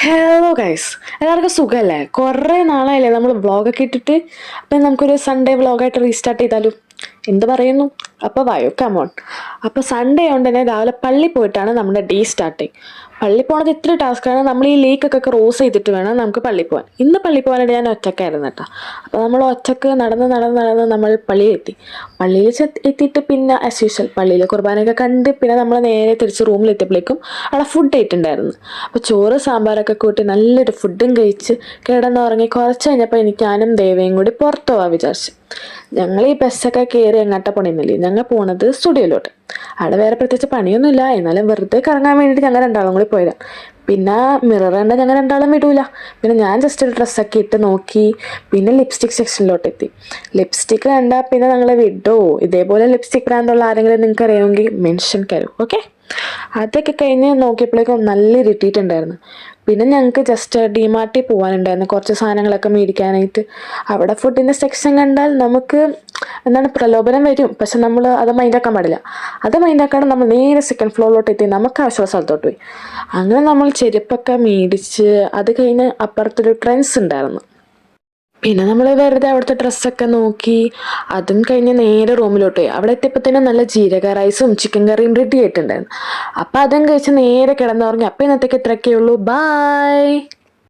Hello guys, എല്ലാവർക്കും സുഖമല്ലേ? കുറേ നാളായില്ലേ നമ്മൾ വ്ളോഗൊക്കെ ഇട്ടിട്ട്. അപ്പം നമുക്കൊരു സൺഡേ വ്ളോഗായിട്ട് റീസ്റ്റാർട്ട് ചെയ്താലും എന്ത് പറയുന്നു? അപ്പോൾ വായോ കമോൺ. അപ്പോൾ സൺഡേ കൊണ്ട് തന്നെ രാവിലെ പള്ളി പോയിട്ടാണ് നമ്മുടെ ഡേ സ്റ്റാർട്ടിങ്. പള്ളി പോണത് ഇത്ര ടാസ്ക്കാണ്. നമ്മൾ ഈ ലേക്കൊക്കെ ക്രോസ് ചെയ്തിട്ട് വേണം നമുക്ക് പള്ളി പോകാൻ. ഇന്ന് പള്ളി പോകാനായിട്ട് ഞാൻ ഒറ്റക്കായിരുന്നു കേട്ടോ. അപ്പോൾ നമ്മൾ ഒറ്റക്ക് നടന്ന് നമ്മൾ പള്ളിയിലെത്തി. എത്തിയിട്ട് പിന്നെ ആസ് യൂഷ്വൽ പള്ളിയിൽ കുർബാനയൊക്കെ കണ്ട് പിന്നെ നമ്മൾ നേരെ തിരിച്ച് റൂമിലെത്തിയപ്പോഴേക്കും അവിടെ ഫുഡ് ആയിട്ടുണ്ടായിരുന്നു. അപ്പോൾ ചോറ് സാമ്പാറൊക്കെ കൂട്ടി നല്ലൊരു ഫുഡും കഴിച്ച് കിടന്നുറങ്ങി കുറച്ച് കഴിഞ്ഞപ്പോൾ ഞാനും ദേവയും കൂടി പുറത്തു പോകാൻ വിചാരിച്ചു. ഞങ്ങൾ ഈ ബസ്സൊക്കെ കയറി എങ്ങോട്ടാ പോണെന്നില്ലേ, ഞങ്ങൾ പോണത് സ്റ്റുഡിയോയിലോട്ട്. അവിടെ വേറെ പ്രത്യേകിച്ച് പണിയൊന്നുമില്ല, എന്നാലും വെറുതെ കറങ്ങാൻ വേണ്ടിയിട്ട് ഞങ്ങൾ രണ്ടാളും കൂടി പോയതാണ്. പിന്നെ മിറർ കണ്ട ഞങ്ങൾ രണ്ടാളും വിടൂല. പിന്നെ ഞാൻ ജസ്റ്റ് ഒരു ഡ്രസ്സൊക്കെ ഇട്ട് നോക്കി. പിന്നെ ലിപ്സ്റ്റിക് സെക്ഷനിലോട്ട് എത്തി. ലിപ്സ്റ്റിക് കണ്ടാൽ പിന്നെ ഞങ്ങൾ വിടോ? ഇതേപോലെ ലിപ്സ്റ്റിക് ബ്രാൻഡുള്ള ആരെങ്കിലും നിങ്ങൾക്ക് അറിയുമെങ്കിൽ മെൻഷൻ തരും, ഓക്കെ? അതൊക്കെ കഴിഞ്ഞ് നോക്കിയപ്പോഴേക്കും നല്ല ഇരുട്ടിയിട്ടുണ്ടായിരുന്നു. പിന്നെ ഞങ്ങൾക്ക് ജസ്റ്റ് ഡിമാർട്ടിൽ പോകാനുണ്ടായിരുന്നു കുറച്ച് സാധനങ്ങളൊക്കെ മേടിക്കാനായിട്ട്. അവിടെ ഫുഡിൻ്റെ സെക്ഷൻ കണ്ടാൽ നമുക്ക് പ്രലോഭനം വരും, പക്ഷെ നമ്മൾ അത് മൈൻഡാക്കാൻ പാടില്ല. അത് മൈൻഡാക്കാണ്ട് നമ്മൾ നേരെ സെക്കൻഡ് ഫ്ലോറിലോട്ട് എത്തി നമുക്ക് ആവശ്യമുള്ള സ്ഥലത്തോട്ട് പോയി. അങ്ങനെ നമ്മൾ ചെരുപ്പൊക്കെ മേടിച്ച് അത് കഴിഞ്ഞ് അപ്പുറത്തൊരു ട്രെൻഡ്സ് ഉണ്ടായിരുന്നു. പിന്നെ നമ്മൾ വെറുതെ അവിടുത്തെ ഡ്രസ്സൊക്കെ നോക്കി അതും കഴിഞ്ഞ് നേരെ റൂമിലോട്ട് പോയി. അവിടെ എത്തിയപ്പോഴത്തേനും നല്ല ജീരക റൈസും ചിക്കൻ കറിയും റെഡി ആയിട്ടുണ്ടായിരുന്നു. അപ്പം അതും കഴിച്ച് നേരെ കിടന്നുറങ്ങി. അപ്പം ഇന്നത്തേക്ക് ഇത്രയൊക്കെ ഉള്ളൂ. ബായ്.